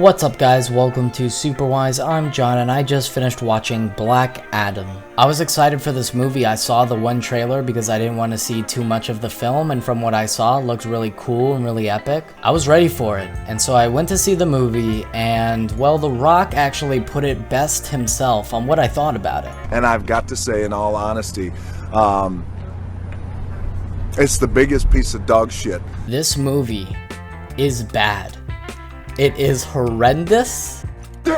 What's up guys, welcome to Superwise. I'm John and I just finished watching Black Adam. I was excited for this movie. I saw the one trailer because I didn't want to see too much of the film, and from what I saw it looked really cool and really epic. I was ready for it, and so I went to see the movie, and well, The Rock actually put it best himself on what I thought about it. And I've got to say, in all honesty, it's the biggest piece of dog shit. This movie is bad. It is horrendous, but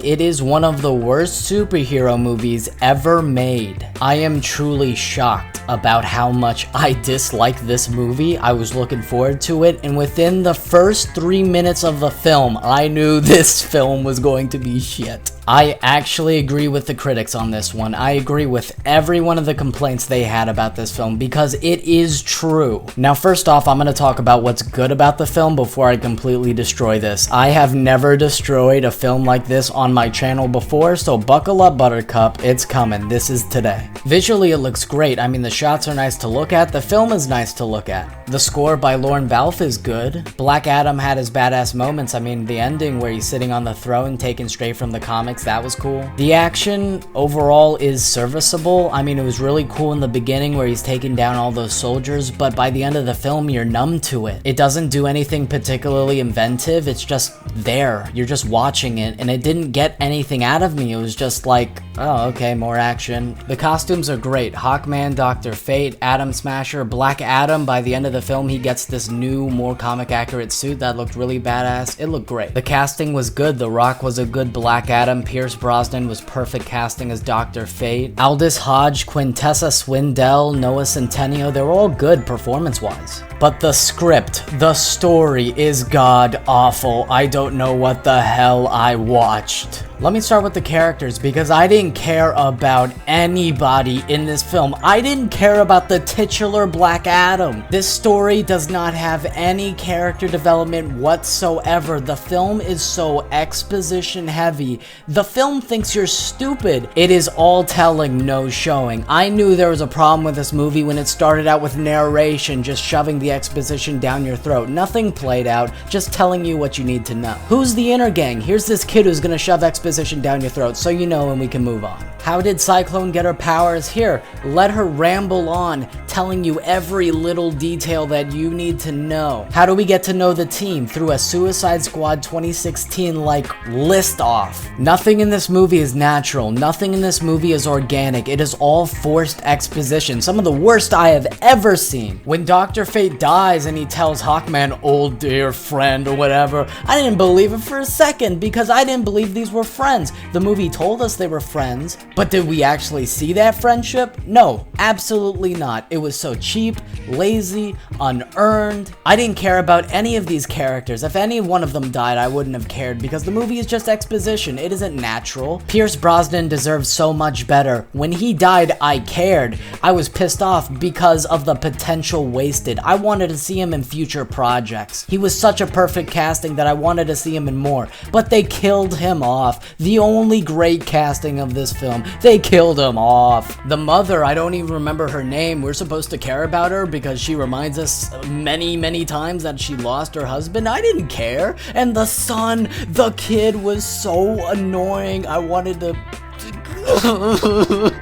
it is one of the worst superhero movies ever made. I am truly shocked about how much I dislike this movie. I was looking forward to it, and within the first 3 minutes of the film, I knew this film was going to be shit. I actually agree with the critics on this one. I agree with every one of the complaints they had about this film because it is true. Now, first off, I'm going to talk about what's good about the film before I completely destroy this. I have never destroyed a film like this on my channel before, so buckle up, Buttercup. It's coming. This is today. Visually, it looks great. I mean, the shots are nice to look at. The film is nice to look at. The score by Lorne Balfe is good. Black Adam had his badass moments. I mean, the ending where he's sitting on the throne taken straight from the comics, that was cool. The action overall is serviceable. I mean, it was really cool in the beginning where he's taking down all those soldiers, but by the end of the film, you're numb to it. It doesn't do anything particularly inventive. It's just there. You're just watching it, and it didn't get anything out of me. It was just like, oh, okay, more action. The costumes are great. Hawkman, Dr. Fate, Atom Smasher, Black Adam. By the end of the film, he gets this new, more comic-accurate suit that looked really badass. It looked great. The casting was good. The Rock was a good Black Adam. Pierce Brosnan was perfect casting as Dr. Fate. Aldous Hodge, Quintessa Swindell, Noah Centineo, they were all good performance-wise. But the script, the story is god-awful. I don't know what the hell I watched. Let me start with the characters because I didn't care about anybody in this film. I didn't care about the titular Black Adam. This story does not have any character development whatsoever. The film is so exposition heavy. The film thinks you're stupid. It is all telling, no showing. I knew there was a problem with this movie when it started out with narration, just shoving the exposition down your throat. Nothing played out, just telling you what you need to know. Who's the inner gang? Here's this kid who's gonna shove exposition down your throat so you know and we can move on. How did Cyclone get her powers? Here, let her ramble on, telling you every little detail that you need to know. How do we get to know the team? Through a Suicide Squad 2016-like list off. Nothing in this movie is natural. Nothing in this movie is organic. It is all forced exposition. Some of the worst I have ever seen. When Dr. Fate dies and he tells Hawkman, "Old dear friend," or whatever, I didn't believe it for a second because I didn't believe these were friends. The movie told us they were friends, but did we actually see that friendship? No, absolutely not. It was so cheap, lazy, unearned. I didn't care about any of these characters. If any one of them died, I wouldn't have cared because the movie is just exposition. It isn't natural. Pierce Brosnan deserves so much better. When he died, I cared. I was pissed off because of the potential wasted. I wanted to see him in future projects. He was such a perfect casting that I wanted to see him in more, but they killed him off. The only great casting of this film, they killed him off. The mother, I don't even remember her name. We're supposed to care about her because she reminds us many times that she lost her husband. I didn't care. And the son, the kid was so annoying. I wanted to...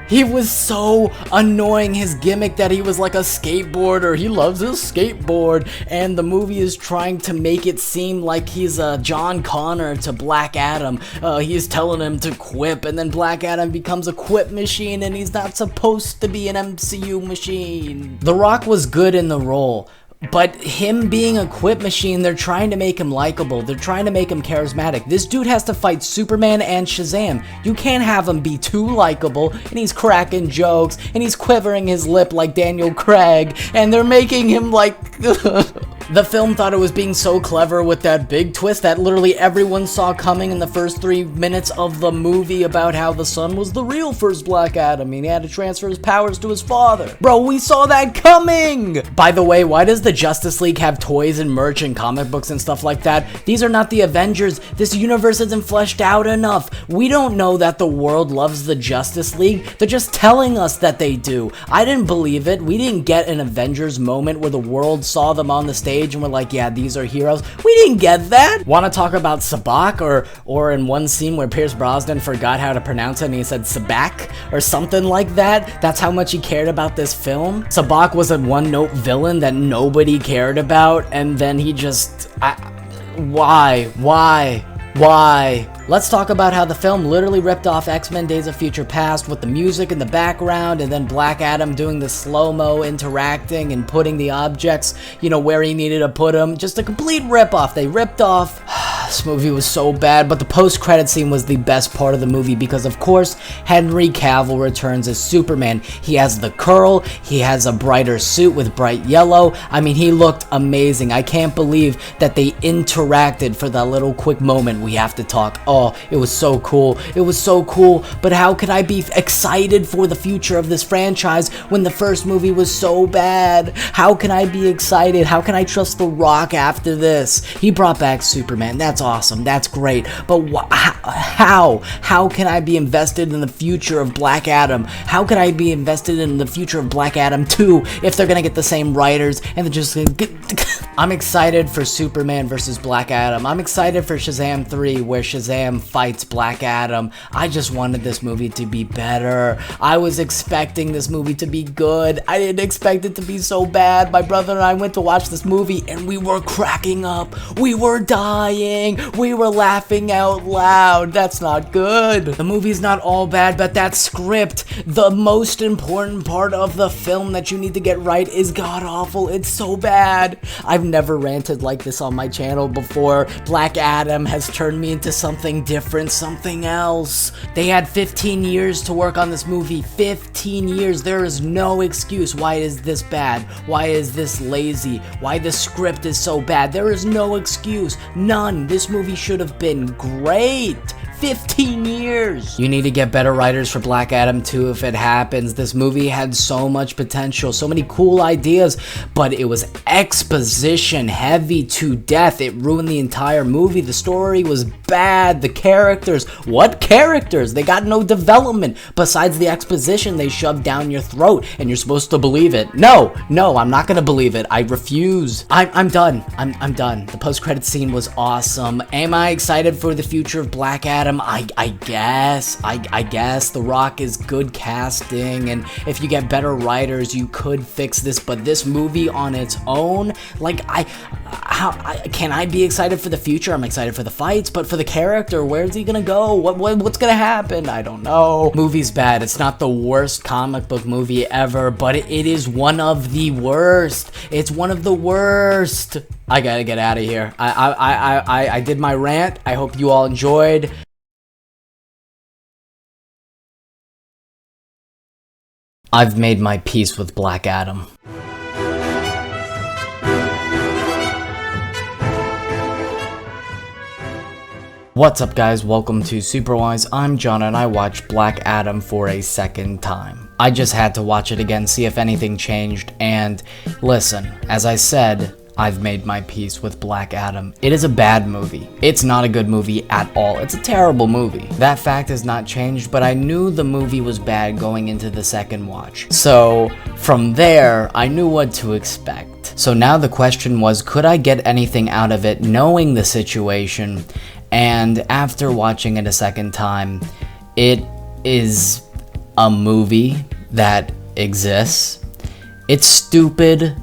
He was so annoying, his gimmick that he was like a skateboarder. He loves his skateboard, and the movie is trying to make it seem like he's a John Connor to Black Adam. He's telling him to quip, and then Black Adam becomes a quip machine, and he's not supposed to be an MCU machine. The Rock was good in the role, but him being a quip machine, they're trying to make him likable. They're trying to make him charismatic. This dude has to fight Superman and Shazam. You can't have him be too likable, and he's cracking jokes, and he's quivering his lip like Daniel Craig, and they're making him like... The film thought it was being so clever with that big twist that literally everyone saw coming in the first 3 minutes of the movie about how the son was the real first Black Adam and he had to transfer his powers to his father. Bro, we saw that coming! By the way, why does the Justice League have toys and merch and comic books and stuff like that? These are not the Avengers. This universe isn't fleshed out enough. We don't know that the world loves the Justice League. They're just telling us that they do. I didn't believe it. We didn't get an Avengers moment where the world saw them on the stage stage and we're like, yeah, these are heroes. We didn't get that. Want to talk about Sabak, or in one scene where Pierce Brosnan forgot how to pronounce it and he said Sabak or something like that? That's how much he cared about this film. Sabak was a one-note villain that nobody cared about, and then he just... Why? Let's talk about how the film literally ripped off X-Men Days of Future Past with the music in the background, and then Black Adam doing the slow-mo interacting and putting the objects, you know, where he needed to put them. Just a complete rip-off. They ripped off. This movie was so bad, but the post-credit scene was the best part of the movie because, of course, Henry Cavill returns as Superman. He has the curl, he has a brighter suit with bright yellow. I mean, he looked amazing. I can't believe that they interacted for that little quick moment. We have to talk. Oh, it was so cool. It was so cool, but how could I be excited for the future of this franchise when the first movie was so bad? How can I be excited? How can I trust The Rock after this? He brought back Superman. That's awesome. That's great. But how can I be invested in the future of Black Adam? How can I be invested in the future of Black Adam 2 if they're gonna get the same writers and they're just gonna get... I'm excited for Superman versus Black Adam. I'm excited for Shazam 3 where Shazam fights Black Adam. I just wanted this movie to be better. I was expecting this movie to be good. I didn't expect it to be so bad. My brother and I went to watch this movie and we were cracking up. We were dying. We were laughing out loud. That's not good. The movie's not all bad, but that script, the most important part of the film that you need to get right, is god-awful. It's so bad. I've never ranted like this on my channel before. Black Adam has turned me into something different, something else. They had 15 years to work on this movie. 15 years. There is no excuse. Why is this bad? Why is this lazy? Why the script is so bad? There is no excuse. None. This movie should have been great. 15 years. You need to get better writers for Black Adam 2 if it happens. This movie had so much potential, so many cool ideas, but it was exposition heavy to death. It ruined the entire movie. The story was bad. The characters, what characters? They got no development besides the exposition they shoved down your throat and you're supposed to believe it. No, I'm not gonna believe it. I refuse. I'm done. I'm done. The post-credit scene was awesome. Am I excited for the future of Black Adam? I guess. I guess The Rock is good casting, and if you get better writers, you could fix this. But this movie on its own, like, can I be excited for the future? I'm excited for the fights, but for the character, where's he gonna go? What's gonna happen? I don't know. Movie's bad. It's not the worst comic book movie ever, but it is one of the worst. It's one of the worst. I gotta get out of here. I did my rant. I hope you all enjoyed. I've made my peace with Black Adam. What's up, guys? Welcome to Superwise. I'm John and I watched Black Adam for a second time. I just had to watch it again, see if anything changed, and listen, as I said, I've made my peace with Black Adam. It is a bad movie. It's not a good movie at all. It's a terrible movie. That fact has not changed, but I knew the movie was bad going into the second watch. So from there, I knew what to expect. So now the question was, could I get anything out of it knowing the situation? And after watching it a second time, it is a movie that exists. It's stupid,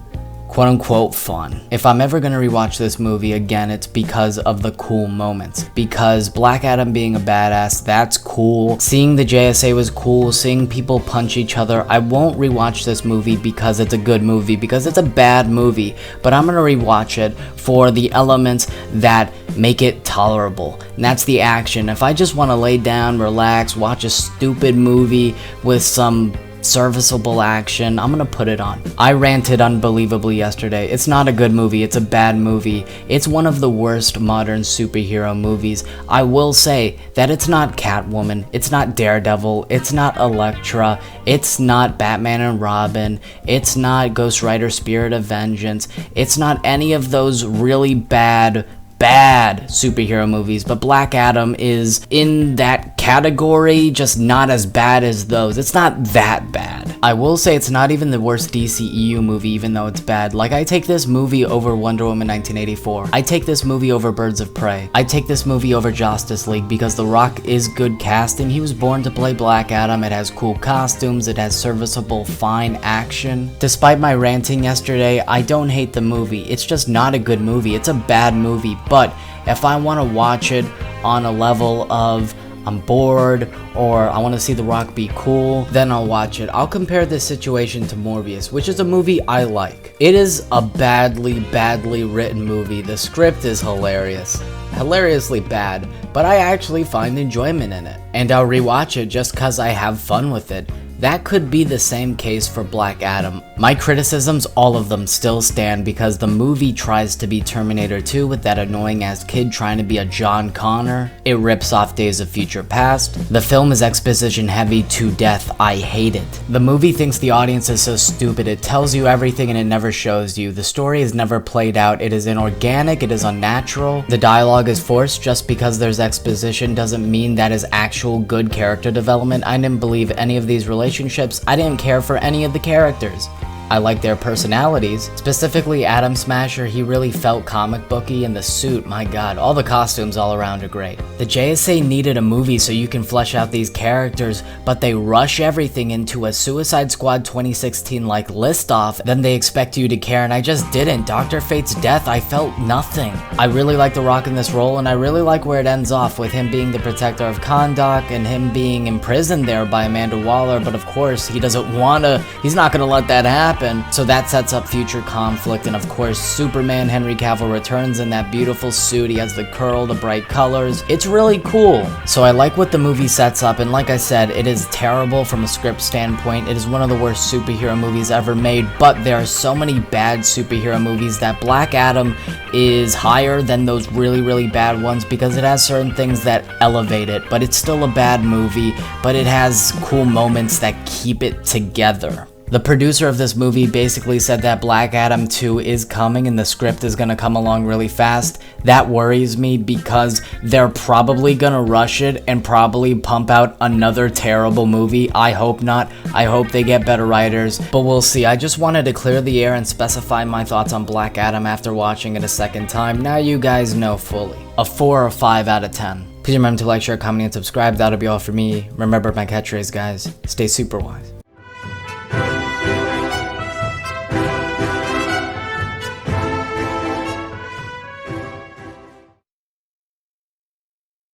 quote-unquote fun. If I'm ever gonna rewatch this movie again, it's because of the cool moments. Because Black Adam being a badass, that's cool. Seeing the JSA was cool. Seeing people punch each other. I won't rewatch this movie because it's a good movie, because it's a bad movie. But I'm gonna rewatch it for the elements that make it tolerable. And that's the action. If I just wanna lay down, relax, watch a stupid movie with some serviceable action, I'm gonna put it on. I ranted unbelievably yesterday. It's not a good movie. It's a bad movie. It's one of the worst modern superhero movies. I will say that it's not Catwoman. It's not Daredevil. It's not Elektra. It's not Batman and Robin. It's not Ghost Rider Spirit of Vengeance. It's not any of those really bad superhero movies, but Black Adam is in that category, just not as bad as those. It's not that bad. I will say it's not even the worst DCEU movie, even though it's bad. Like, I take this movie over Wonder Woman 1984. I take this movie over Birds of Prey. I take this movie over Justice League because The Rock is good casting. He was born to play Black Adam. It has cool costumes. It has serviceable, fine action. Despite my ranting yesterday, I don't hate the movie. It's just not a good movie. It's a bad movie, but if I want to watch it on a level of I'm bored or I want to see The Rock be cool, then I'll watch it. I'll compare this situation to Morbius, which is a movie I like. It is a badly written movie. The script is hilariously bad, but I actually find enjoyment in it. And I'll rewatch it just cause I have fun with it. That could be the same case for Black Adam. My criticisms, all of them, still stand because the movie tries to be Terminator 2 with that annoying ass kid trying to be a John Connor. It rips off Days of Future Past. The film is exposition heavy to death. I hate it. The movie thinks the audience is so stupid. It tells you everything and it never shows you. The story is never played out. It is inorganic. It is unnatural. The dialogue is forced. Just because there's exposition doesn't mean that is actual good character development. I didn't believe any of these relationships. I didn't care for any of the characters. I like their personalities. Specifically Atom Smasher, he really felt comic booky, and the suit, my god, all the costumes all around are great. The JSA needed a movie so you can flesh out these characters, but they rush everything into a Suicide Squad 2016 like list off, then they expect you to care, and I just didn't. Dr. Fate's death, I felt nothing. I really like The Rock in this role, and I really like where it ends off with him being the protector of Kahndaq and him being imprisoned there by Amanda Waller, but of course he doesn't wanna, he's not gonna let that happen. So that sets up future conflict, and of course Superman Henry Cavill returns in that beautiful suit. He has the curl, the bright colors. It's really cool. So I like what the movie sets up, and like I said, it is terrible from a script standpoint. It is one of the worst superhero movies ever made, but there are so many bad superhero movies that Black Adam is higher than those really bad ones because it has certain things that elevate it, but it's still a bad movie, but it has cool moments that keep it together. The producer of this movie basically said that Black Adam 2 is coming and the script is gonna come along really fast. That worries me because they're probably gonna rush it and probably pump out another terrible movie. I hope not. I hope they get better writers, but we'll see. I just wanted to clear the air and specify my thoughts on Black Adam after watching it a second time. Now you guys know fully. A 4 or 5 out of 10. Please remember to like, share, comment, and subscribe. That'll be all for me. Remember my catchphrase, guys. Stay super wise.